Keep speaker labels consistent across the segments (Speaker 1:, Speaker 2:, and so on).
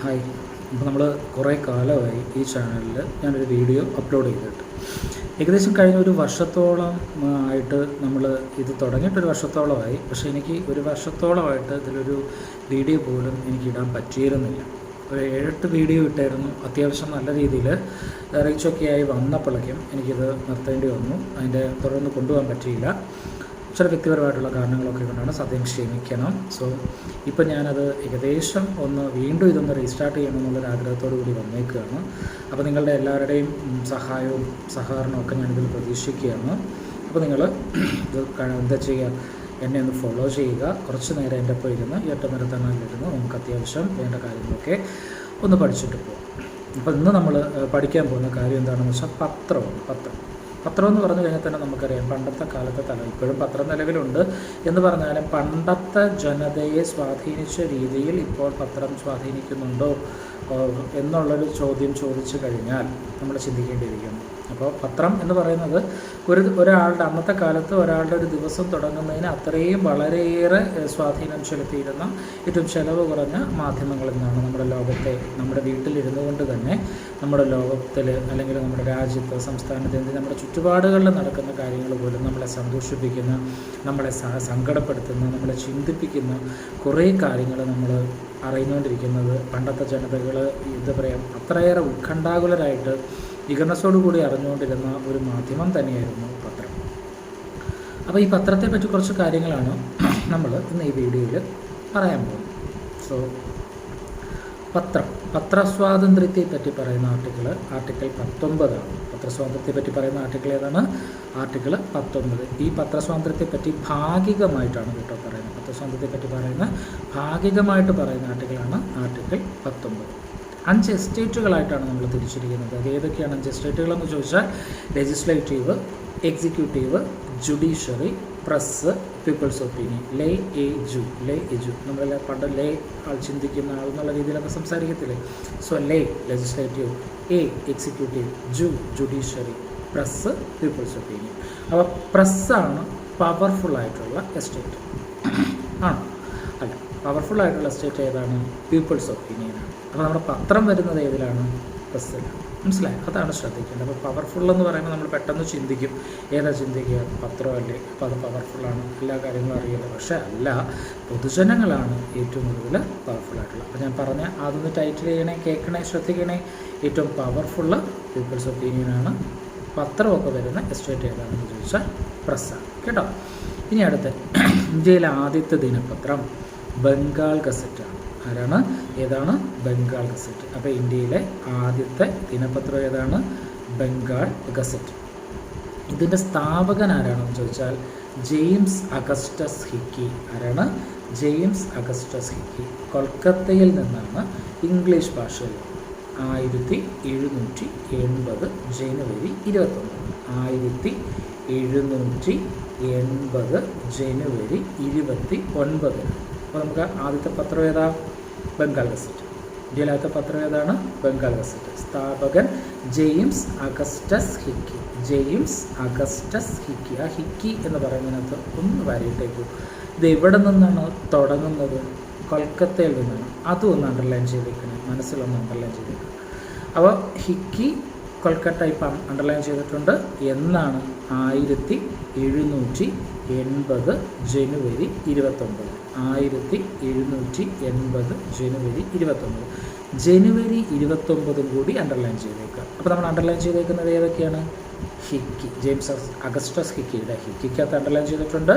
Speaker 1: Hi. അപ്പോൾ നമ്മൾ കുറേ കാലമായി ഈ ചാനലിൽ ഞാനൊരു വീഡിയോ അപ്ലോഡ് ചെയ്തിട്ട് ഏകദേശം കഴിഞ്ഞ ഒരു വർഷത്തോളം ആയിട്ട് നമ്മൾ ഇത് തുടങ്ങിയിട്ടൊരു വർഷത്തോളമായി. പക്ഷേ എനിക്ക് ഒരു വർഷത്തോളമായിട്ട് ഇതിലൊരു വീഡിയോ പോലും എനിക്ക് ഇടാൻ പറ്റിയിരുന്നില്ല. ഒരു 7-8 വീഡിയോ ഇട്ടായിരുന്നു. അത്യാവശ്യം നല്ല രീതിയിൽ റീച്ചൊക്കെ ആയി വന്നപ്പോഴേക്കും എനിക്കിത് നിർത്തേണ്ടി വന്നു. അതിൻ്റെ തുടർന്ന് കൊണ്ടുപോകാൻ പറ്റിയില്ല. ചില വ്യക്തിപരമായിട്ടുള്ള കാരണങ്ങളൊക്കെ കൊണ്ടാണ്, സത്യം ക്ഷമിക്കണം. സോ ഇപ്പം ഞാനത് ഏകദേശം വീണ്ടും ഇതൊന്ന് റീസ്റ്റാർട്ട് ചെയ്യണമെന്നുള്ളൊരു ആഗ്രഹത്തോടു കൂടി വന്നേക്കുകയാണ്. അപ്പോൾ നിങ്ങളുടെ എല്ലാവരുടെയും സഹായവും സഹകരണവും ഒക്കെ ഞാനിതിൽ പ്രതീക്ഷിക്കുകയാണ്. അപ്പോൾ നിങ്ങൾ ഇത് എന്താ ചെയ്യുക, എന്നെ ഒന്ന് ഫോളോ ചെയ്യുക. കുറച്ച് നേരം എൻ്റെ ഒപ്പം ഇരുന്ന് ഏറ്റനിരത്തണലിരുന്ന് നമുക്ക് അത്യാവശ്യം വേണ്ട കാര്യങ്ങളൊക്കെ ഒന്ന് പഠിച്ചിട്ട് പോകും. അപ്പോൾ ഇന്ന് നമ്മൾ പഠിക്കാൻ പോകുന്ന കാര്യം എന്താണെന്ന് വെച്ചാൽ പത്രം എന്ന് പറഞ്ഞു കഴിഞ്ഞാൽ തന്നെ നമുക്കറിയാം, പണ്ടത്തെ കാലത്തെ ഇപ്പോഴും പത്രം നിലവിലുണ്ട് എന്ന് പറഞ്ഞാലും പണ്ടത്തെ ജനതയെ സ്വാധീനിച്ച രീതിയിൽ ഇപ്പോൾ പത്രം സ്വാധീനിക്കുന്നുണ്ടോ എന്നുള്ളൊരു ചോദ്യം ചോദിച്ചു കഴിഞ്ഞാൽ നമ്മൾ ചിന്തിക്കേണ്ടിയിരിക്കുന്നു. അപ്പോൾ പത്രം എന്ന് പറയുന്നത് ഒരാളുടെ അന്നത്തെ കാലത്ത് ഒരാളുടെ ഒരു ദിവസം തുടങ്ങുന്നതിന് അത്രയും വളരെയേറെ സ്വാധീനം ചെലുത്തിയിരുന്ന ഏറ്റവും ചിലവ് കുറഞ്ഞ മാധ്യമങ്ങളിൽ നിന്നാണ് നമ്മുടെ ലോകത്തെ, നമ്മുടെ വീട്ടിലിരുന്നു കൊണ്ട് തന്നെ നമ്മുടെ ലോകത്തിൽ അല്ലെങ്കിൽ നമ്മുടെ രാജ്യത്ത്, സംസ്ഥാനത്ത്, നമ്മുടെ ചുറ്റുപാടുകളിൽ നടക്കുന്ന കാര്യങ്ങൾ പോലും നമ്മളെ സന്തോഷിപ്പിക്കുന്ന, നമ്മളെ സങ്കടപ്പെടുത്തുന്ന, നമ്മളെ ചിന്തിപ്പിക്കുന്ന കുറേ കാര്യങ്ങൾ നമ്മൾ അറിയുന്നുകൊണ്ടിരിക്കുന്നത് പണ്ടത്തെ ജനതകൾ എന്താ പറയുക അത്രയേറെ ഉത്കണ്ഠാകുലരായിട്ട് വികരണത്തോടുകൂടി അറിഞ്ഞുകൊണ്ടിരുന്ന ഒരു മാധ്യമം തന്നെയായിരുന്നു പത്രം. അപ്പോൾ ഈ പത്രത്തെ പറ്റി കുറച്ച് കാര്യങ്ങളാണ് നമ്മൾ ഇന്ന് ഈ വീഡിയോയിൽ പറയാൻ പോകുന്നത്. സോ പത്രസ്വാതന്ത്ര്യത്തെ പറ്റി പറയുന്ന ആർട്ടിക്കിൾ 19 ആണ്. പത്രസ്വാതന്ത്ര്യത്തെ പറ്റി പറയുന്ന ആർട്ടിക്കിൾ ഏതാണ്? ആർട്ടിക്കിൾ 19. ഈ പത്രസ്വാതന്ത്ര്യത്തെ പറ്റി ഭാഗികമായിട്ടാണ് പറയുന്നത്. പത്രസ്വാതന്ത്ര്യത്തെ പറ്റി പറയുന്ന ഭാഗികമായിട്ട് പറയുന്ന ആർട്ടിക്കിളാണ് ആർട്ടിക്കിൾ 19. 5 എസ്റ്റേറ്റുകളായിട്ടാണ് നമ്മൾ തിരിച്ചിരിക്കുന്നത്. അത് ഏതൊക്കെയാണ് 5 എസ്റ്റേറ്റുകളെന്ന് ചോദിച്ചാൽ legislative, executive, judiciary, press, people's opinion. ലേ എജു നമ്മളെല്ലാം പണ്ട് ലേ ആൾ ചിന്തിക്കുന്ന ആൾ എന്നുള്ള രീതിയിലൊക്കെ സംസാരിക്കത്തില്ലേ. സോ ലേ legislative, executive, judiciary, press, people's opinion. അപ്പോൾ പ്രസ്സാണ് പവർഫുള്ളായിട്ടുള്ള എസ്റ്റേറ്റ് ആണോ? അല്ല, പവർഫുള്ളായിട്ടുള്ള എസ്റ്റേറ്റ് ഏതാണ്? പീപ്പിൾസ് ഒപ്പീനിയനാണ്. അപ്പോൾ നമ്മുടെ പത്രം വരുന്നത് ഏതിലാണ്? പ്രസ്സിലാണ്. മനസ്സിലായി? അതാണ് ശ്രദ്ധിക്കേണ്ടത്. അപ്പോൾ പവർഫുൾ എന്ന് പറയുമ്പോൾ നമ്മൾ പെട്ടെന്ന് ചിന്തിക്കും, ഏതാ ചിന്തിക്കുക? പത്രമല്ലേ, അപ്പോൾ അത് പവർഫുള്ളാണ്, എല്ലാ കാര്യങ്ങളും അറിയില്ല. പക്ഷേ അല്ല, പൊതുജനങ്ങളാണ് ഏറ്റവും കൂടുതൽ പവർഫുള്ളായിട്ടുള്ളത്. അപ്പോൾ ഞാൻ പറഞ്ഞ അതൊന്ന് ടൈറ്റിൽ ചെയ്യണേ, കേൾക്കണേ, ശ്രദ്ധിക്കണേ. ഏറ്റവും പവർഫുള്ള് പീപ്പിൾസ് ഒപ്പീനിയനാണ്. പത്രമൊക്കെ വരുന്ന എസ്റ്റേറ്റ് ഏതാണെന്ന് ചോദിച്ചാൽ പ്രസ്സാണ്. കേട്ടോ? ഇനി അടുത്ത ഇന്ത്യയിലെ ആദ്യത്തെ ദിനപത്രം ബംഗാൾ ഗസറ്റാണ്. ആരാണ്? ഏതാണ്? ബംഗാൾ ഗസറ്റ്. അപ്പോൾ ഇന്ത്യയിലെ ആദ്യത്തെ ദിനപത്രം ഏതാണ്? ബംഗാൾ ഗസറ്റ്. ഇതിൻ്റെ സ്ഥാപകൻ ആരാണെന്ന് ചോദിച്ചാൽ ജെയിംസ് അഗസ്റ്റസ് ഹിക്കി. ആരാണ്? James Augustus hiki. കൊൽക്കത്തയിൽ നിന്നാണ് ഇംഗ്ലീഷ് ഭാഷയിൽ 1780 ജനുവരി 29. 1780 ജനുവരി 29. അപ്പോൾ നമുക്ക് ആദ്യത്തെ പത്രം ഏതാ? ബംഗാൾ ഗസറ്റ്. ഇന്ത്യയിലെ ആദ്യത്തെ പത്രം ഏതാണ്? ബംഗാൾ ഗസറ്റ്. സ്ഥാപകൻ James Augustus hiki. James Augustus hiki. ആ ഹിക്കി എന്ന് പറയുന്നതിനകത്ത് ഒന്ന് വരയിട്ടേക്കൂ. ഇത് എവിടെ നിന്നാണ് തുടങ്ങുന്നത്? കൊൽക്കത്തയിൽ നിന്നാണ്. അതും ഒന്ന് അണ്ടർലൈൻ ചെയ്തേക്കണേ, മനസ്സിലൊന്ന് അണ്ടർലൈൻ ചെയ്തേക്കണം. അപ്പോൾ ഹിക്കി കൊൽക്കത്ത ഇപ്പം അണ്ടർലൈൻ ചെയ്തിട്ടുണ്ട്. എന്നാണ്? 1780 ജനുവരി 29. 1780 ജനുവരി 29. ജനുവരി 29 കൂടി അണ്ടർലൈൻ ചെയ്തേക്കുക. അപ്പോൾ നമ്മൾ അണ്ടർലൈൻ ചെയ്തേക്കുന്നത് ഏതൊക്കെയാണ്? ഹിക്കി, ജെയിംസ് അഗസ്റ്റസ് ഹിക്കിയുടെ ഹിക്കിക്കകത്ത് അണ്ടർലൈൻ ചെയ്തിട്ടുണ്ട്.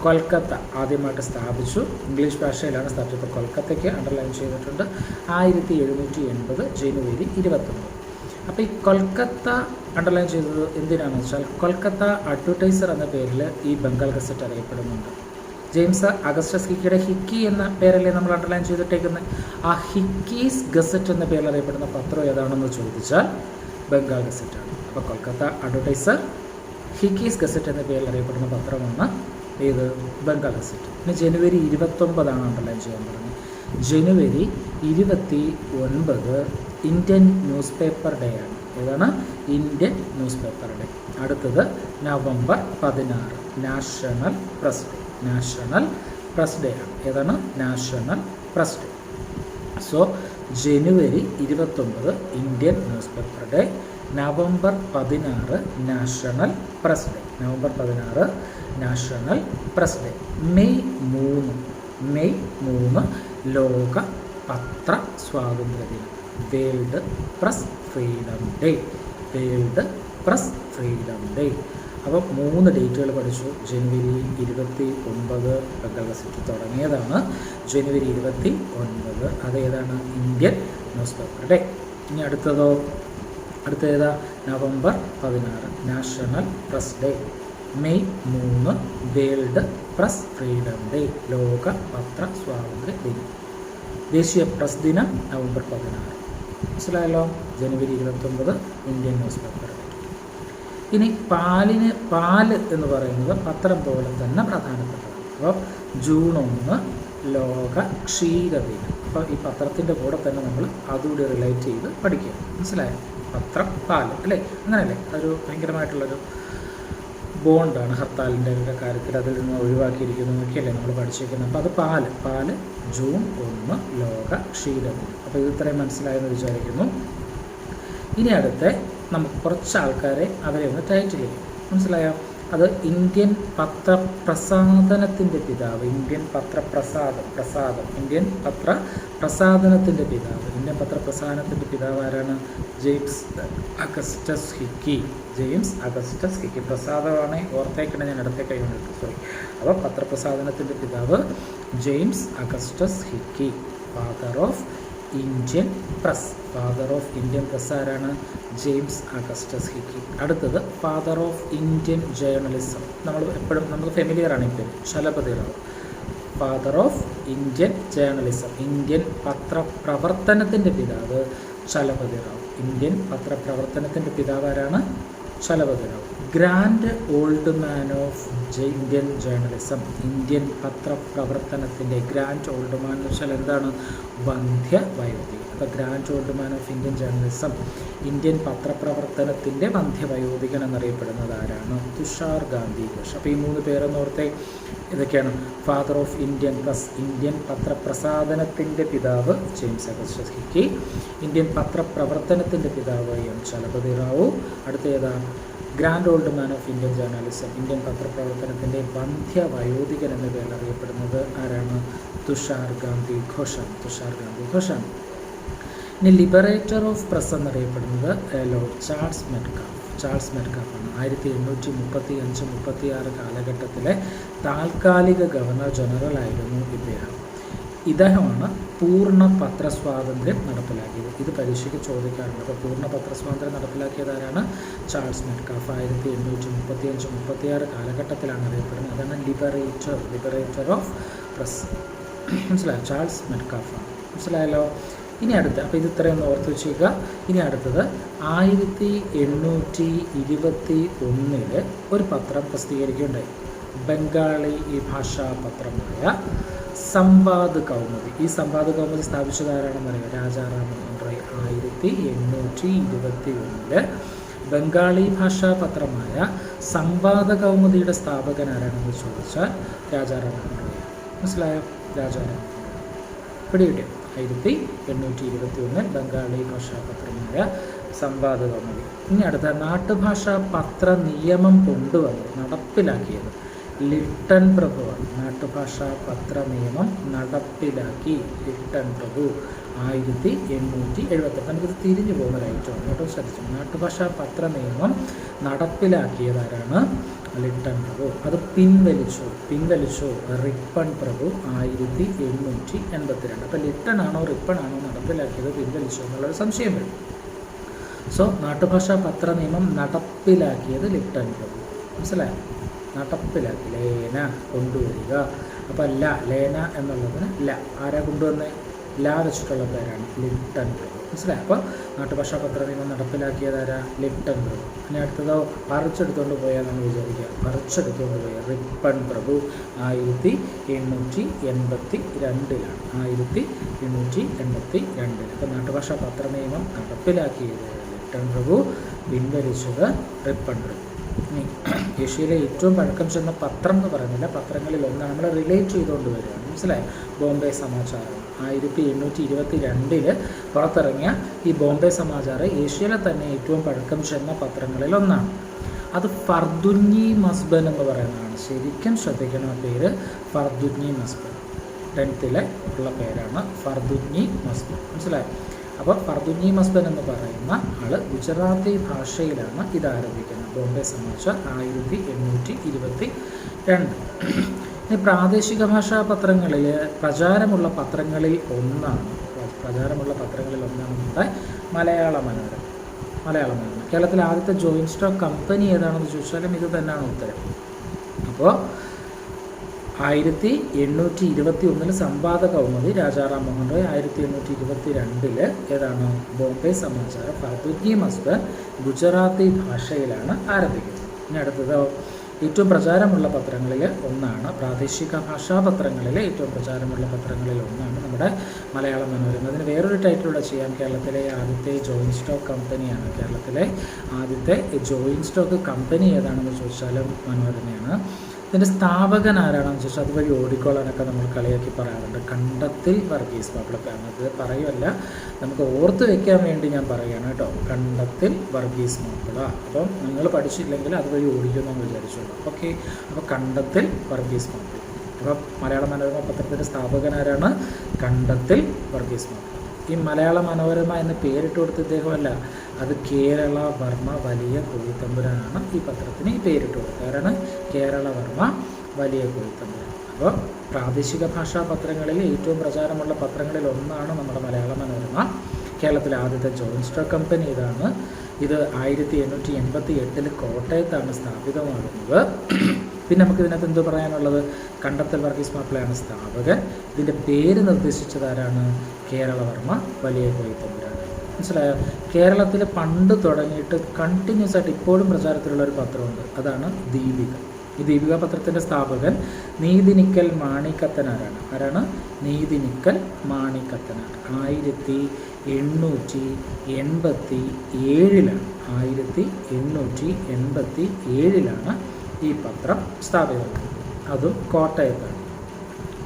Speaker 1: കൊൽക്കത്ത ആദ്യമായിട്ട് സ്ഥാപിച്ചു, ഇംഗ്ലീഷ് ഭാഷയിലാണ് സ്ഥാപിച്ചത്. ഇപ്പോൾ കൊൽക്കത്തയ്ക്ക് അണ്ടർലൈൻ ചെയ്തിട്ടുണ്ട്. 1780 ജനുവരി 29. അപ്പോൾ ഈ കൊൽക്കത്ത അണ്ടർലൈൻ ചെയ്തത് എന്തിനാണെന്ന് വെച്ചാൽ കൊൽക്കത്ത അഡ്വർടൈസർ എന്ന പേരിൽ ഈ ബംഗാൾ ഗസറ്റ് അറിയപ്പെടുന്നുണ്ട്. ജെയിംസ് അഗസ്റ്റസ് ഹിക്കിയുടെ ഹിക്കി എന്ന പേരല്ലേ നമ്മൾ അണ്ടർലൈൻ ചെയ്തിട്ടേക്കുന്നത്. ആ ഹിക്കീസ് ഗസറ്റ് എന്ന പേരിൽ അറിയപ്പെടുന്ന പത്രം ഏതാണെന്ന് ചോദിച്ചാൽ ബംഗാൾ ഗസറ്റാണ്. അപ്പോൾ കൊൽക്കത്ത അഡ്വർടൈസർ, ഹിക്കീസ് ഗസറ്റ് എന്ന പേരിൽ അറിയപ്പെടുന്ന പത്രമാണ് ഏത്? ബംഗാൾ ഗസറ്റ്. പിന്നെ ജനുവരി 29 അണ്ടർലൈൻ ചെയ്യാൻ പറഞ്ഞത്. ജനുവരി 29 ഇന്ത്യൻ ന്യൂസ് പേപ്പർ ഡേ ആണ്. ഏതാണ്? Indian newspaper day. അടുത്തത് November 16 national press day. National press day ആണ്. ഏതാണ്? National press day. സോ ജനുവരി 29 Indian newspaper day, November 16 national press day, November 16 national press day, May 3 ലോക പത്ര സ്വാതന്ത്ര്യ ദിനം, world press freedom day, world press freedom day. അപ്പോൾ 3 ഡേറ്റുകൾ പഠിച്ചു. ജനുവരി 29 Bengal gazette തുടങ്ങിയതാണ്. ജനുവരി 29 അതേതാണ്? Indian newspaper day. ഇനി അടുത്തേതാ? November 16 national press day, May 3 world press freedom day, ലോക പത്ര സ്വാതന്ത്ര്യ ദിനം. ദേശീയ പ്രസ് ദിനം നവംബർ 16. മനസ്സിലായല്ലോ? ജനുവരി 29 ഇന്ത്യൻ ന്യൂസ് പേപ്പർ ഡേ. ഇനി പാല് എന്ന് പറയുന്നത് പത്രം പോലെ തന്നെ പ്രധാനപ്പെട്ടതാണ്. അപ്പോൾ ജൂൺ 1 ലോക ക്ഷീരദിനം. അപ്പോൾ ഈ പത്രത്തിൻ്റെ കൂടെ തന്നെ നമ്മൾ അതുകൂടി റിലേറ്റ് ചെയ്ത് പഠിക്കുക. മനസ്സിലായോ? പത്രം, പാല് അല്ലേ? അങ്ങനെയല്ലേ? അതൊരു ഭയങ്കരമായിട്ടുള്ളൊരു ബോണ്ടാണ് ഹർത്താലിൻ്റെ കാര്യത്തിൽ. അതിൽ നിന്ന് ഒഴിവാക്കിയിരിക്കുന്നതൊക്കെയല്ലേ നമ്മൾ പഠിച്ചിരിക്കുന്നത്. അപ്പോൾ അത് പാല് ജൂൺ 1 ലോക ക്ഷീരദിനം. അപ്പോൾ ഇത് ഇത്രയും മനസ്സിലായെന്ന് വിചാരിക്കുന്നു. ഇനി നമുക്ക് കുറച്ച് ആൾക്കാരെ അവരെ ഒന്ന് ടൈറ്റിൽ ചെയ്യും. മനസ്സിലായോ? അത് ഇന്ത്യൻ പത്രപ്രസാധനത്തിൻ്റെ പിതാവ്, ഇന്ത്യൻ പത്രപ്രസാധനത്തിൻ്റെ പിതാവ് ആരാണ്? James Augustus hiki. പ്രസാദമാണ്, ഓർത്തേക്കണേ, ഞാൻ ഇടത്തെ കൈ കൊണ്ടിട്ട്, സോറി. അപ്പോൾ പത്രപ്രസാധനത്തിൻ്റെ പിതാവ് James Augustus Hicky, father of Indian press ആരാണ്? James Augustus Hicky. അടുത്തത് ഫാദർ ഓഫ് ഇന്ത്യൻ ജേർണലിസം. നമുക്ക് ഫെമിലിയറാണ് ഈ പേര്, Chalapathi Rao. Father of Indian journalism, Indian പത്രപ്രവർത്തനത്തിൻ്റെ പിതാവ് ചലപതി റാവു. ഇന്ത്യൻ പത്രപ്രവർത്തനത്തിൻ്റെ പിതാവ് ആരാണ്? Chalapathi Rao. Grand old man of Indian journalism, Indian പത്രപ്രവർത്തനത്തിൻ്റെ ഗ്രാൻഡ് ഓൾഡ് മാൻ എന്ന് വെച്ചാൽ എന്താണ്? വന്ധ്യവയോധികൻ. അപ്പോൾ grand old man of Indian journalism, Indian പത്രപ്രവർത്തനത്തിൻ്റെ വന്ധ്യവയോധികൻ എന്നറിയപ്പെടുന്നത് ആരാണ്? തുഷാർ ഗാന്ധി ഘോഷ്. അപ്പോൾ ഈ 3 പേരെന്ന് ഓർത്തെ ഇതൊക്കെയാണ്. Father of Indian press, Indian പത്രപ്രസാധനത്തിൻ്റെ പിതാവ് ജെയിംസ് അഗസ്റ്റസ് ഹിക്കി, ഇന്ത്യൻ പത്രപ്രവർത്തനത്തിൻ്റെ പിതാവ് എം ചലപതി റാവു. അടുത്ത grand old man of Indian journalism, Indian പത്രപ്രവർത്തനത്തിൻ്റെ വന്ധ്യവയോധികൻ എന്ന പേരിൽ അറിയപ്പെടുന്നത് ആരാണ്? തുഷാർ ഗാന്ധി ഘോഷാണ്. ഇനി ലിബറേറ്റർ ഓഫ് പ്രസ് എന്നറിയപ്പെടുന്നത് ലോർഡ് ചാൾസ് മെറ്റ്കാഫാണ്. 1835-36 കാലഘട്ടത്തിലെ താൽക്കാലിക ഗവർണർ ജനറൽ ആയിരുന്നു ഇദ്ദേഹമാണ് പൂർണ്ണ പത്രസ്വാതന്ത്ര്യം നടപ്പിലാക്കിയത്. ഇത് പരീക്ഷയ്ക്ക് ചോദിക്കാറുണ്ട്. അപ്പോൾ പൂർണ്ണ പത്രസ്വാതന്ത്ര്യം നടപ്പിലാക്കിയത് ആരാണ്? Charles Metcalfe. 1835-36 കാലഘട്ടത്തിലാണ് അറിയപ്പെടുന്നത്. അതാണ് ലിബറേറ്റർ ഓഫ് പ്രസ്. മനസ്സിലായോ? ചാൾസ് മെറ്റ്കാഫാണ്. മനസ്സിലായല്ലോ? ഇനി അപ്പോൾ ഇത് ഇത്രയൊന്ന് ഓർത്ത് വെച്ചേക്കുക. ഇനി അടുത്തത് 1821 ഒരു പത്രം പ്രസിദ്ധീകരിക്കുകയുണ്ടായി. ബംഗാളി ഭാഷാ പത്രമായ സംവാദ് കൗമുദി. ഈ സംവാദ് കൗമുദി സ്ഥാപിച്ചത് ആരാണെന്ന് അറിയാം? രാജാറാം മോഹൻ റോയ്. 1821 ബംഗാളി ഭാഷാ പത്രമായ സംവാദ കൗമുദിയുടെ സ്ഥാപകൻ ആരാണെന്ന് ചോദിച്ചാൽ രാജാറാം മോഹൻ റോയ്. മനസ്സിലായോ? രാജാറാം പിടികിട്ടിയോ? 1821 ബംഗാളി ഭാഷാപത്രമായ സംവാദ കൗമുദി. ഇനി അടുത്ത നാട്ടുഭാഷാ പത്ര നിയമം നടപ്പിലാക്കിയത് ലിട്ടൺ പ്രഭുവാണ്. നാട്ടുഭാഷാ പത്ര നിയമം നടപ്പിലാക്കി ലിട്ടൺ പ്രഭു 1878. നമുക്കിത് തിരിഞ്ഞു പോകുന്ന ലൈറ്റാണ് കേട്ടോ, ശ്രദ്ധിച്ചു. നാട്ടുഭാഷാ പത്ര നിയമം നടപ്പിലാക്കിയതാരാണ്? ലിട്ടൺ പ്രഭു. അത് പിൻവലിച്ചു റിപ്പൺ പ്രഭു 1882. അപ്പോൾ ലിട്ടൺ ആണോ റിപ്പൺ ആണോ നടപ്പിലാക്കിയത്, പിൻവലിച്ചു എന്നുള്ളൊരു സംശയം വരും. സോ നാട്ടുഭാഷാ പത്ര നിയമം നടപ്പിലാക്കിയത് ലിട്ടൺ പ്രഭു. മനസ്സിലായോ? നടപ്പിലാക്കി. ലേന കൊണ്ടുവരിക. അപ്പോൾ ലേന എന്നുള്ളതിന് ആരാ കൊണ്ടുവന്നേ? വെച്ചിട്ടുള്ള പേരാണ് ലിട്ടൺ പ്രഭു. മനസ്സിലായി? അപ്പോൾ നാട്ടുഭാഷാ പത്ര നിയമം നടപ്പിലാക്കിയതാരാ? ലിട്ടൺ പ്രഭു. ഇനി അടുത്തതോ പറിച്ചെടുത്തുകൊണ്ട് പോയാൽ നമ്മൾ വിചാരിക്കുക, പറിച്ചെടുത്തുകൊണ്ട് പോയ റിപ്പൺ പ്രഭു 1882. 1882. അപ്പോൾ നാട്ടുഭാഷാ പത്ര നിയമം നടപ്പിലാക്കിയത് ലിട്ടൺ പ്രഭു, പിൻവലിച്ചത് റിപ്പൺ പ്രഭു. ഇനി ഏഷ്യയിലെ ഏറ്റവും പഴക്കം ചെന്ന പത്രം എന്ന് പറയുന്നില്ല, പത്രങ്ങളിൽ ഒന്നാണ്. നമ്മൾ റിലേറ്റ് ചെയ്തുകൊണ്ട് വരികയാണ്. മനസ്സിലായി? ബോംബെ സമാചാരം 1822 പുറത്തിറങ്ങിയ ഈ ബോംബെ സമാചാർ ഏഷ്യയിലെ തന്നെ ഏറ്റവും പഴക്കം ചെന്ന പത്രങ്ങളിൽ ഒന്നാണ്. അത് ഫർദുന്നി മസ്ബൻ എന്ന് പറയുന്നതാണ്. ശരിക്കും ശ്രദ്ധിക്കണം, ആ പേര് ഫർദുന്നി മസ്ബൻ. 10th ഉള്ള പേരാണ് ഫർദുന്നി മസ്ബൻ. മനസ്സിലായോ? അപ്പോൾ ഫർദുന്നി മസ്ബൻ എന്ന് പറയുന്ന ആൾ ഗുജറാത്തി ഭാഷയിലാണ് ഇത് ആരംഭിക്കുന്നത്. ബോംബെ സമാചാർ 1822. ഇനി പ്രാദേശിക ഭാഷാ പത്രങ്ങളിൽ പ്രചാരമുള്ള പത്രങ്ങളിൽ ഒന്നാണ് നമ്മുടെ മലയാള മനോരമ. കേരളത്തിലെ ആദ്യത്തെ ജോയിൻറ്റ് സ്റ്റോക്ക് കമ്പനി ഏതാണെന്ന് ചോദിച്ചാലും ഇത് തന്നെയാണ് ഉത്തരം. അപ്പോൾ 1821 സംവാദ കൗമുദി രാജാറാം മോഹൻ റോയ്, 1822 ഏതാണ് ബോംബെ സമാചാർ ഫർദുന്നി മസ്ബൻ ഗുജറാത്തി ഭാഷയിലാണ് ആരംഭിക്കുന്നത്. ഇനി അടുത്തത് ഏറ്റവും പ്രചാരമുള്ള പത്രങ്ങളിൽ ഒന്നാണ്, പ്രാദേശിക ഭാഷാ പത്രങ്ങളിലെ ഏറ്റവും പ്രചാരമുള്ള പത്രങ്ങളിൽ ഒന്നാണ് നമ്മുടെ മലയാള മനോരമ. അതിന് വേറൊരു ടൈറ്റിലൂടെ ചെയ്യാം. കേരളത്തിലെ ആദ്യത്തെ ജോയിൻറ്റ് സ്റ്റോക്ക് കമ്പനിയാണ്. കേരളത്തിലെ ആദ്യത്തെ ജോയിൻറ്റ് സ്റ്റോക്ക് കമ്പനി ഏതാണെന്ന് ചോദിച്ചാലും മനോരമയാണ്. ഇതിൻ്റെ സ്ഥാപകൻ ആരാണെന്ന് ചോദിച്ചാൽ അതുവഴി ഓടിക്കോളാനൊക്കെ നമ്മൾ കളിയാക്കി പറയാറുണ്ട്. കണ്ടത്തിൽ വർഗീസ് മാപ്പിളക്കാണ്. അത് പറയുമല്ല, നമുക്ക് ഓർത്ത് വെക്കാൻ വേണ്ടി ഞാൻ പറയുകയാണ് കേട്ടോ. കണ്ടത്തിൽ വർഗീസ് മാപ്പിള. അപ്പം നിങ്ങൾ പഠിച്ചില്ലെങ്കിൽ അതുവഴി ഓടിക്കുമെന്ന് വിചാരിച്ചോളൂ. ഓക്കെ, അപ്പോൾ കണ്ടത്തിൽ വർഗീസ് മാപ്പിള. അപ്പം മലയാള മനോരമ പത്രത്തിൻ്റെ സ്ഥാപകൻ ആരാണ്? കണ്ടത്തിൽ വർഗീസ് മാപ്പിള. ഈ മലയാള മനോരമ എന്ന് പേരിട്ട് കൊടുത്ത ഇദ്ദേഹമല്ല, അത് കേരള വർമ്മ വലിയ കോഴിത്തമ്പുരാനാണ് ഈ പത്രത്തിന് ഈ പേരിട്ട് കൊടുത്തത്. ആരാണ്? കേരള വർമ്മ വലിയ കോഴിത്തമ്പുരാൻ. അപ്പോൾ പ്രാദേശിക ഭാഷാ പത്രങ്ങളിൽ ഏറ്റവും പ്രചാരമുള്ള പത്രങ്ങളിൽ ഒന്നാണ് നമ്മുടെ മലയാള മനോരമ. കേരളത്തിലെ ആദ്യത്തെ ജോയിൻറ്റ് സ്റ്റോക്ക് കമ്പനി ഇതാണ്. ഇത് 1888 കോട്ടയത്താണ് സ്ഥാപിതമാകുന്നത്. പിന്നെ നമുക്ക് ഇതിനകത്ത് എന്തോ പറയാനുള്ളത്? കണ്ടത്തിൽ വർഗീസ് മാപ്പിളയാണ് സ്ഥാപകൻ. ഇതിൻ്റെ പേര് നിർദ്ദേശിച്ചത് ആരാണ്? കേരളവർമ്മ വലിയ കോഴിത്തമ്പുരാൻ. മനസ്സിലായോ? കേരളത്തിൽ പണ്ട് തുടങ്ങിയിട്ട് കണ്ടിന്യൂസ് ആയിട്ട് ഇപ്പോഴും പ്രചാരത്തിലുള്ള ഒരു പത്രമുണ്ട്, അതാണ് ദീപിക. ഈ ദീപിക പത്രത്തിൻ്റെ സ്ഥാപകൻ നീതിനിക്കൽ മാണിക്കത്തനാരാണ്. ആരാണ്? നീതിനിക്കൽ മാണിക്കത്തനാർ. 1887 1887 ഈ പത്രം സ്ഥാപിതമാണ്. അതും കോട്ടയത്താണ്.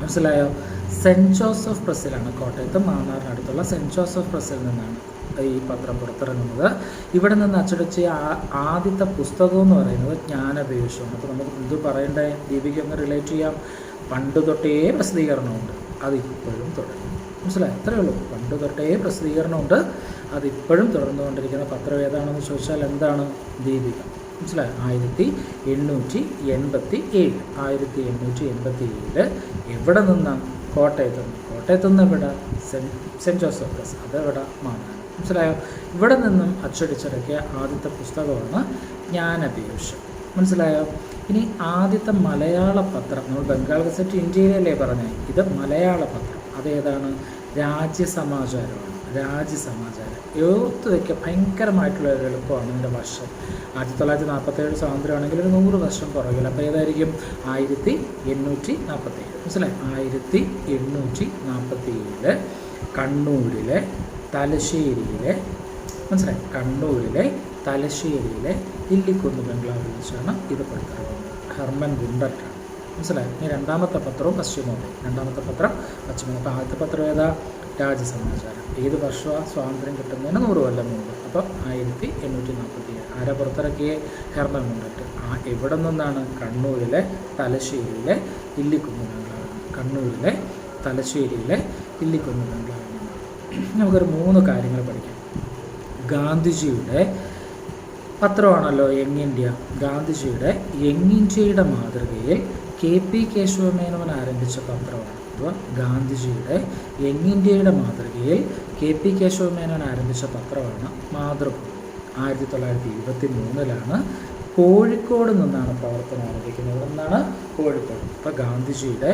Speaker 1: മനസ്സിലായോ? സെൻറ്റ് ജോസഫ് പ്രസ്സിലാണ്. കോട്ടയത്ത് മാന്നാറിനടുത്തുള്ള സെൻറ്റ് ജോസഫ് പ്രസ്സിൽ നിന്നാണ് ഈ പത്രം പുറത്തിറങ്ങുന്നത്. ഇവിടെ നിന്ന് അച്ചടിച്ച ആദ്യത്തെ പുസ്തകം എന്ന് പറയുന്നത് ജ്ഞാനപീയൂഷമാണ്. അപ്പോൾ നമുക്ക് ഇത് പറയേണ്ടേ? ദീപിക ഒന്ന് റിലേറ്റ് ചെയ്യാം. പണ്ട് തൊട്ടേ പ്രസിദ്ധീകരണമുണ്ട്, അതിപ്പോഴും തുടരും. മനസ്സിലായി? അത്രയേ ഉള്ളൂ. പണ്ട് തൊട്ടേ പ്രസിദ്ധീകരണമുണ്ട്, അതിപ്പോഴും തുടർന്നുകൊണ്ടിരിക്കുന്ന പത്രം ഏതാണെന്ന് ചോദിച്ചാൽ എന്താണ്? ദീപിക. മനസ്സിലായി? 1887 എവിടെ നിന്നാണ്? കോട്ടയത്തുനിന്ന് എവിടെ? Saint Joseph press. അതെവിടെ? മാന്നാർ. മനസ്സിലായോ? ഇവിടെ നിന്നും അച്ചടിച്ചിറക്കിയ ആദ്യത്തെ പുസ്തകമാണ് ജ്ഞാനപീയൂഷം. മനസ്സിലായോ? ഇനി ആദ്യത്തെ മലയാള പത്രം, നമ്മൾ ബംഗാൾ ഗസറ്റ് ഇന്ത്യയിലല്ലേ പറഞ്ഞത്, ഇത് മലയാള പത്രം. അതേതാണ്? രാജ്യസമാചാരമാണ്. രാജ്യസമാചാരം ഓർത്ത് വയ്ക്കുക. ഭയങ്കരമായിട്ടുള്ള ഒരു എളുപ്പമാണ് ഇതിൻ്റെ വർഷം. 1947 സ്വാതന്ത്ര്യമാണെങ്കിൽ ഒരു 100 വർഷം പുറകിൽ. അപ്പോൾ ഏതായിരിക്കും? 1847. മനസ്സിലായി? 1847 കണ്ണൂരിലെ തലശ്ശേരിയിലെ ഇല്ലിക്കുന്ന് ബംഗ്ലാവിൽ വെച്ചാണ് ഇത് പുറത്തിറങ്ങുന്നത്. ഹർമൻ ഗുണ്ടർട്ടാണ്. മനസ്സിലായി? ഇനി രണ്ടാമത്തെ പത്രവും പശ്ചിമോദയം. അപ്പോൾ ആദ്യത്തെ പത്രം ഏതാ? രാജ്യസമാചാരം. ഏത് വർഷമാണ്? സ്വാതന്ത്ര്യം കിട്ടുന്നതിന് 100 കൊല്ലം മുമ്പ്. അപ്പോൾ 1847. ആരാ പുറത്തിറക്കിയ? Hermann Gundert. എവിടെ നിന്നാണ്? കണ്ണൂരിലെ തലശ്ശേരിയിലെ ഇല്ലിക്കുന്ന് ബംഗ്ലാവിൽ. നമുക്കൊരു 3 കാര്യങ്ങൾ പഠിക്കാം. ഗാന്ധിജിയുടെ പത്രമാണല്ലോ യങ് ഇന്ത്യ. ഗാന്ധിജിയുടെ യങ് ഇന്ത്യയുടെ മാതൃകയിൽ KP കേശവമേനോൻ ആരംഭിച്ച പത്രമാണ്. അപ്പോൾ ഗാന്ധിജിയുടെ യങ് ഇന്ത്യയുടെ മാതൃകയിൽ KP കേശവമേനോൻ ആരംഭിച്ച പത്രമാണ് മാതൃഭൂമി. 1923 കോഴിക്കോട് നിന്നാണ് പ്രവർത്തനം ആരംഭിക്കുന്നത്. എന്നാണ്? കോഴിക്കോട്. അപ്പോൾ ഗാന്ധിജിയുടെ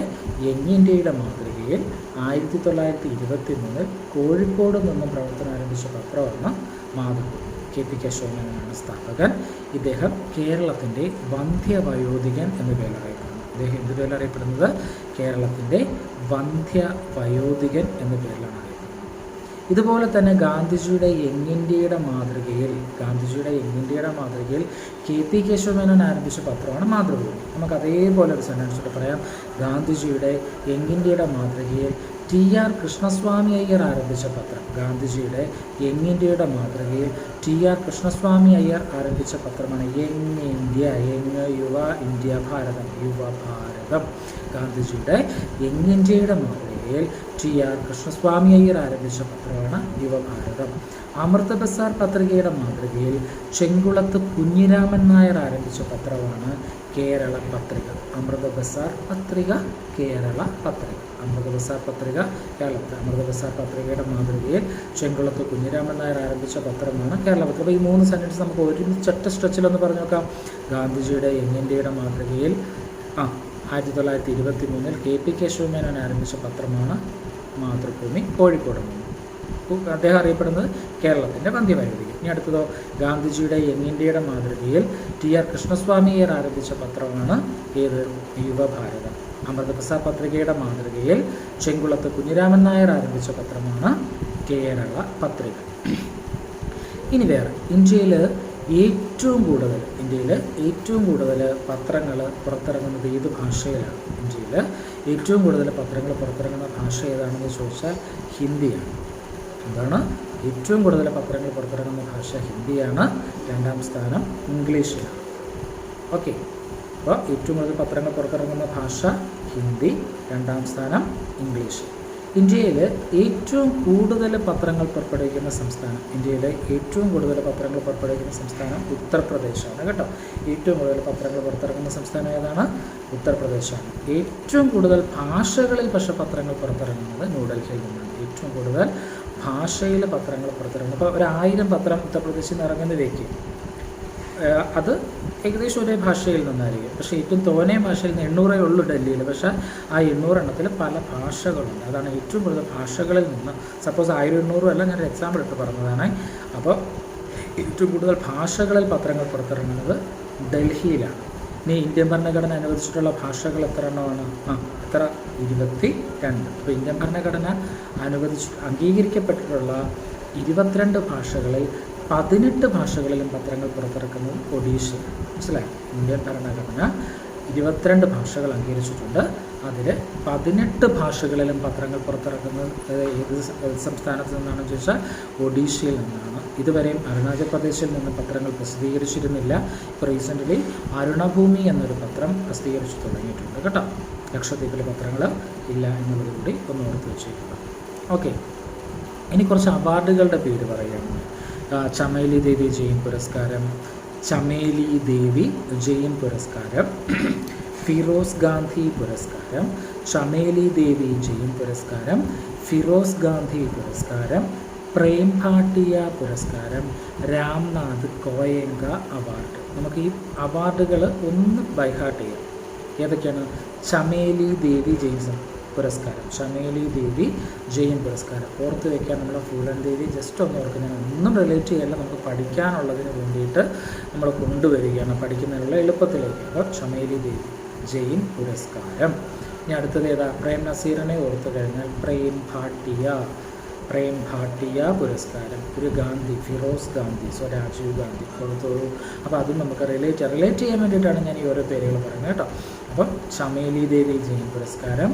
Speaker 1: യങ് ഇന്ത്യയുടെ മാതൃകയിൽ 1923 കോഴിക്കോട് നിന്ന് പ്രവർത്തനം ആരംഭിച്ച പത്രമാണ് മാതൃഭൂമി. KP കേശവമേനോനാണ് സ്ഥാപകൻ. ഇദ്ദേഹം കേരളത്തിൻ്റെ വന്ധ്യവയോധികൻ എന്ന പേരറിയപ്പെടുന്നു. അദ്ദേഹം എന്ത് പേരിലറിയപ്പെടുന്നത്? കേരളത്തിൻ്റെ വന്ധ്യവയോധികൻ എന്ന പേരിലാണ് അറിയപ്പെടുന്നത്. ഇതുപോലെ തന്നെ ഗാന്ധിജിയുടെ യങ് ഇന്ത്യയുടെ മാതൃകയിൽ KP കേശവമേനോൻ ആരംഭിച്ച പത്രമാണ് മാതൃഭൂമി. നമുക്ക് അതേപോലെ ഒരു സെൻറ്റൻസിലൂടെ പറയാം. ഗാന്ധിജിയുടെ യങ് ഇന്ത്യയുടെ മാതൃകയിൽ TR കൃഷ്ണസ്വാമി അയ്യർ ആരംഭിച്ച പത്രം, ഗാന്ധിജിയുടെ യങ് ഇന്ത്യയുടെ മാതൃകയിൽ TR കൃഷ്ണസ്വാമി അയ്യർ ആരംഭിച്ച പത്രമാണ് യങ് ഇന്ത്യ, യങ് യുവ ഇന്ത്യ ഭാരതം, യുവഭാരതം. ഗാന്ധിജിയുടെ യങ് ഇന്ത്യയുടെ മാതൃകയിൽ TR കൃഷ്ണസ്വാമി അയ്യർ ആരംഭിച്ച പത്രമാണ് യുവഭാരതം. അമൃത ബസാർ പത്രികയുടെ മാതൃകയിൽ ചെങ്കുളത്ത് കുഞ്ഞിരാമൻ നായർ ആരംഭിച്ച പത്രമാണ് കേരള പത്രിക. അമൃത ബസാർ പത്രിക, കേരള പത്രിക. അമൃത ബസാർ പത്രിക കേരളത്തിൽ. അമൃത ബസാർ പത്രികയുടെ മാതൃകയിൽ ചെങ്കുളത്ത് കുഞ്ഞിരാമൻ നായർ ആരംഭിച്ച പത്രമാണ് കേരള പത്രിക. അപ്പോൾ ഈ 3 സെൻറ്റൻസ് നമുക്ക് ഒരുമിച്ചൊറ്റ സ്ട്രെച്ചിലൊന്ന് പറഞ്ഞു നോക്കാം. ഗാന്ധിജിയുടെ യങ് ഇന്ത്യയുടെ മാതൃകയിൽ 1923 KP കേശവമേനോൻ ആരംഭിച്ച പത്രമാണ് മാതൃഭൂമി, കോഴിക്കോട് നിന്ന്. അദ്ദേഹം അറിയപ്പെടുന്നത് കേരളത്തിൻ്റെ വന്ധ്യവൈദികൻ. ഇനി അടുത്തതോ, ഗാന്ധിജിയുടെ യങ് ഇന്ത്യയുടെ മാതൃകയിൽ TR കൃഷ്ണസ്വാമി അയ്യർ ആരംഭിച്ച പത്രമാണ് ഏത്? യുവഭാരതം. അമൃത ബസാർ പത്രികയുടെ മാതൃകയിൽ ചെങ്കുളത്ത് കുഞ്ഞിരാമൻ നായർ ആരംഭിച്ച പത്രമാണ് കേരള പത്രിക. ഇനി വേറെ, ഇന്ത്യയിൽ ഏറ്റവും കൂടുതൽ പത്രങ്ങൾ പുറത്തിറങ്ങുന്നത് ഏത് ഭാഷയിലാണ്? ഇന്ത്യയിൽ ഏറ്റവും കൂടുതൽ പത്രങ്ങൾ പുറത്തിറങ്ങുന്ന ഭാഷ ഏതാണെന്ന് ചോദിച്ചാൽ ഹിന്ദിയാണ്. എന്താണ്? ഏറ്റവും കൂടുതൽ പത്രങ്ങൾ പുറത്തിറങ്ങുന്ന ഭാഷ ഹിന്ദിയാണ്. 2ാം സ്ഥാനം ഇംഗ്ലീഷിലാണ്. ഓക്കെ, അപ്പോൾ ഏറ്റവും കൂടുതൽ പത്രങ്ങൾ പുറത്തിറങ്ങുന്ന ഭാഷ ഹിന്ദി, 2ാം സ്ഥാനം ഇംഗ്ലീഷ്. ഇന്ത്യയിൽ ഏറ്റവും കൂടുതൽ പത്രങ്ങൾ പുറപ്പെടുവിക്കുന്ന സംസ്ഥാനം, ഉത്തർപ്രദേശാണ് കേട്ടോ. ഏറ്റവും കൂടുതൽ പത്രങ്ങൾ പുറത്തിറങ്ങുന്ന സംസ്ഥാനം ഏതാണ്? ഉത്തർപ്രദേശാണ്. ഏറ്റവും കൂടുതൽ ഭാഷകളിൽ പക്ഷേ പത്രങ്ങൾ പുറത്തിറങ്ങുന്നത് ന്യൂഡൽഹിയിൽ നിന്നാണ്. ഏറ്റവും കൂടുതൽ ഭാഷയിൽ പത്രങ്ങൾ പുറത്തിറങ്ങുന്നത്. അപ്പോൾ 1000 പത്രം ഉത്തർപ്രദേശിൽ നിന്ന് ഇറങ്ങുന്ന വ്യക്തി, അത് ഏകദേശം ഒരേ ഭാഷയിൽ നിന്നായിരിക്കും. പക്ഷേ ഏറ്റവും തോനെ ഭാഷയിൽ നിന്ന് 800 ഉള്ളൂ ഡൽഹിയിൽ. പക്ഷേ ആ 800 എണ്ണത്തിൽ പല ഭാഷകളുണ്ട്. അതാണ് ഏറ്റവും കൂടുതൽ ഭാഷകളിൽ നിന്ന്. സപ്പോസ് 1000-800 അല്ല, ഞാനൊരു എക്സാമ്പിൾ ഇട്ട് പറഞ്ഞതാണ്. അപ്പോൾ ഏറ്റവും കൂടുതൽ ഭാഷകളിൽ പത്രങ്ങൾ പുറത്തിറങ്ങുന്നത് ഡൽഹിയിലാണ്. ഇനി ഇന്ത്യൻ ഭരണഘടന അനുവദിച്ചിട്ടുള്ള ഭാഷകൾ എത്ര എണ്ണമാണ്? 22. അപ്പോൾ ഇന്ത്യൻ ഭരണഘടന അംഗീകരിക്കപ്പെട്ടിട്ടുള്ള 22 ഭാഷകളിൽ 18 ഭാഷകളിലും പത്രങ്ങൾ പുറത്തിറക്കുന്നത് ഒഡീഷയാണ്. മനസ്സിലായി? ഇന്ത്യൻ ഭരണഘടന 22 ഭാഷകൾ അംഗീകരിച്ചിട്ടുണ്ട്. അതിൽ 18 ഭാഷകളിലും പത്രങ്ങൾ പുറത്തിറക്കുന്നത് ഏത് സംസ്ഥാനത്ത് നിന്നാണെന്ന് ചോദിച്ചാൽ ഒഡീഷയിൽ നിന്നാണ്. ഇതുവരെയും അരുണാചൽ പ്രദേശിൽ നിന്ന് പത്രങ്ങൾ പ്രസിദ്ധീകരിച്ചിരുന്നില്ല. ഇപ്പോൾ റീസെൻ്റ്ലി അരുണഭൂമി എന്നൊരു പത്രം പ്രസിദ്ധീകരിച്ച് തുടങ്ങിയിട്ടുണ്ട് കേട്ടോ. ലക്ഷദ്വീപിലെ പത്രങ്ങൾ ഇല്ല എന്നുള്ളത് കൂടി ഒന്ന് ഓർത്ത് വെച്ചേക്കുക. ഓക്കെ, ഇനി കുറച്ച് അവാർഡുകളുടെ പേര് പറയുകയാണ്. ചമേലി ദേവി ജെയിൻ പുരസ്കാരം, ഫിറോസ് ഗാന്ധി പുരസ്കാരം, ചമേലി ദേവി ജെയിൻ പുരസ്കാരം, ഫിറോസ് ഗാന്ധി പുരസ്കാരം, പ്രേം ഭാട്ടിയ പുരസ്കാരം, രാംനാഥ് കോയങ്ക അവാർഡ്. നമുക്ക് ഈ അവാർഡുകൾ ഒന്ന് ബൈഹാർട്ട് ചെയ്യാം. ഏതൊക്കെയാണ്? ചമേലി ദേവി ജെയിൻ പുരസ്കാരം, ചമേലി ദേവി ജെയിൻ പുരസ്കാരം ഓർത്ത് വയ്ക്കാൻ. നമ്മളെ ഫൂലൻ ദേവി ജസ്റ്റ് ഒന്ന് ഓർക്കുക. ഞാൻ ഒന്നും റിലേറ്റ് ചെയ്യല്ല, നമുക്ക് പഠിക്കാനുള്ളതിന് വേണ്ടിയിട്ട് നമ്മൾ കൊണ്ടുവരികയാണ്, പഠിക്കുന്നതിനുള്ള എളുപ്പത്തിലേക്ക്. അപ്പോൾ ചമേലി ദേവി ജെയിൻ പുരസ്കാരം. ഇനി അടുത്തത് ഏതാ? പ്രേം നസീറിനെ ഓർത്ത് കഴിഞ്ഞാൽ പ്രേം ഭാട്ടിയ പുരസ്കാരം. ഒരു ഗാന്ധി, ഫിറോസ് ഗാന്ധി, രാജീവ് ഗാന്ധി ഓർത്തോളൂ. അപ്പോൾ അതും നമുക്ക് റിലേറ്റ് ചെയ്യാൻ വേണ്ടിയിട്ടാണ് ഞാൻ ഈ ഓരോ പേരുകൾ പറയുന്നത് കേട്ടോ. അപ്പം ചമേലി ദേവി ജെയിൻ പുരസ്കാരം,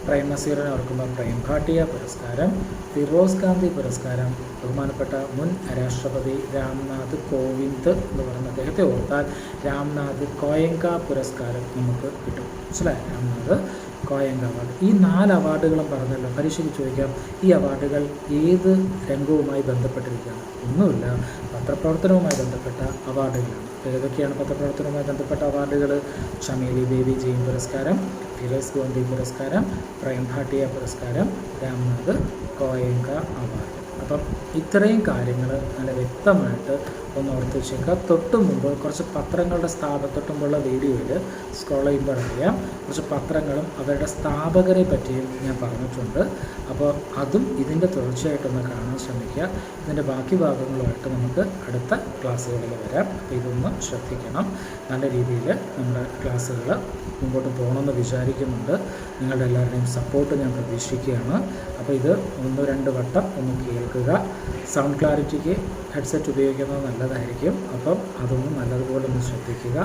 Speaker 1: പ്രേം നസീറിനെ ഓർക്കുമ്പോൾ പ്രേം ഭാട്ടിയ പുരസ്കാരം, ഫിറോസ് ഗാന്ധി പുരസ്കാരം ബഹുമാനപ്പെട്ട മുൻ രാഷ്ട്രപതി രാംനാഥ് കോവിന്ദ് എന്ന് പറയുന്ന അദ്ദേഹത്തെ ഓർത്താൽ രാംനാഥ് കോയങ്ക പുരസ്കാരം നമുക്ക് കിട്ടും. മനസ്സിലായി? രാംനാഥ് കോയങ്ക അവാർഡ്. ഈ 4 അവാർഡുകളും പറഞ്ഞല്ലോ. പരീക്ഷയ്ക്ക് ചോദിക്കാം, ഈ അവാർഡുകൾ ഏത് രംഗവുമായി ബന്ധപ്പെട്ടിരിക്കുകയാണ്? ഒന്നുമില്ല, പത്രപ്രവർത്തനവുമായി ബന്ധപ്പെട്ട അവാർഡുകളാണ്. ഏതൊക്കെയാണ് പത്രപ്രവർത്തനവുമായി ബന്ധപ്പെട്ട അവാർഡുകൾ? ചമേലി ദേവി ജെയിൻ പുരസ്കാരം, ഫിറോസ് ഗാന്ധി പുരസ്കാരം, പ്രേം ഭാട്ടിയ പുരസ്കാരം, രാംനാഥ് കോയങ്ക അവാർഡ്. അപ്പം ഇത്രയും കാര്യങ്ങൾ നല്ല വ്യക്തമായിട്ട് ഒന്ന് ഓർത്ത് വെച്ചേക്കുക. തൊട്ട് മുമ്പ് കുറച്ച് പത്രങ്ങളുടെ തൊട്ട് മുമ്പുള്ള വീഡിയോയിൽ സ്ക്രോൾ ചെയ്യുമ്പോൾ അറിയാം, കുറച്ച് പത്രങ്ങളും അവരുടെ സ്ഥാപകരെ പറ്റിയും ഞാൻ പറഞ്ഞിട്ടുണ്ട്. അപ്പോൾ അതും ഇതിൻ്റെ തുടർച്ചയായിട്ടൊന്ന് കാണാൻ ശ്രമിക്കുക. ഇതിൻ്റെ ബാക്കി ഭാഗങ്ങളുമായിട്ട് നമുക്ക് അടുത്ത ക്ലാസ്സുകളിൽ വരാം. അപ്പോൾ ഇതൊന്ന് ശ്രദ്ധിക്കണം. നല്ല രീതിയിൽ നമ്മുടെ ക്ലാസ്സുകൾ മുമ്പോട്ട് പോകണമെന്ന് വിചാരിക്കുന്നുണ്ട്. നിങ്ങളുടെ എല്ലാവരുടെയും സപ്പോർട്ട് ഞാൻ പ്രതീക്ഷിക്കുകയാണ്. അപ്പോൾ ഇത് 1-2 വട്ടം ഒന്ന് കേൾക്കുക. സൗണ്ട് ക്ലാരിറ്റിക്ക് ഹെഡ്സെറ്റ് ഉപയോഗിക്കുന്നത് നല്ലത്. നല്ലതായിരിക്കും. അപ്പം അതൊന്നും നല്ലതുപോലെ ഒന്ന് ശ്രദ്ധിക്കുക.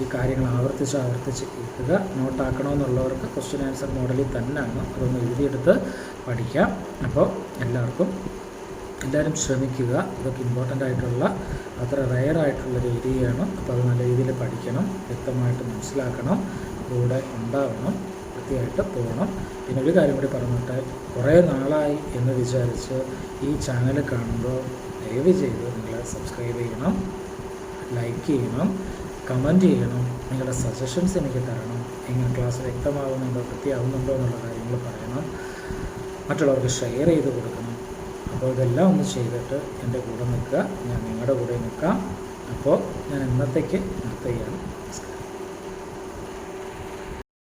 Speaker 1: ഈ കാര്യങ്ങൾ ആവർത്തിച്ച് കേൾക്കുക. നോട്ടാക്കണമെന്നുള്ളവർക്ക് ക്വസ്റ്റ്യൻ ആൻസർ മോഡലിൽ തന്നെയാണ് അതൊന്ന് എഴുതിയെടുത്ത് പഠിക്കാം. അപ്പോൾ എല്ലാവരും ശ്രമിക്കുക. ഇതൊക്കെ ഇമ്പോർട്ടൻ്റ് ആയിട്ടുള്ള അത്ര റെയറായിട്ടുള്ളൊരു ഏരിയയാണ്. അപ്പോൾ അത് നല്ല രീതിയിൽ പഠിക്കണം, വ്യക്തമായിട്ട് മനസ്സിലാക്കണം, കൂടെ ഉണ്ടാവണം, വൃത്തിയായിട്ട് പോകണം. പിന്നെ ഒരു കാര്യം കൂടി പറഞ്ഞിട്ട്, കുറേ നാളായി എന്ന് വിചാരിച്ച് ഈ ചാനൽ കാണുമ്പോൾ ദയവ് ചെയ്ത് നിങ്ങൾ സബ്സ്ക്രൈബ് ചെയ്യണം, ലൈക്ക് ചെയ്യണം, കമൻറ്റ് ചെയ്യണം, നിങ്ങളുടെ സജഷൻസ് എനിക്ക് തരണം. എങ്ങനെ ക്ലാസ് വ്യക്തമാകുന്നുണ്ടോ, വൃത്തിയാവുന്നുണ്ടോ എന്നുള്ള കാര്യങ്ങൾ പറയണം, മറ്റുള്ളവർക്ക് ഷെയർ ചെയ്ത് കൊടുക്കണം. അപ്പോൾ ഇതെല്ലാം ഒന്ന് ചെയ്തിട്ട് എൻ്റെ കൂടെ നിൽക്കുക, ഞാൻ നിങ്ങളുടെ കൂടെ നിൽക്കാം. അപ്പോൾ ഞാൻ ഇന്നത്തേക്ക് നിർത്തുകയാണ്.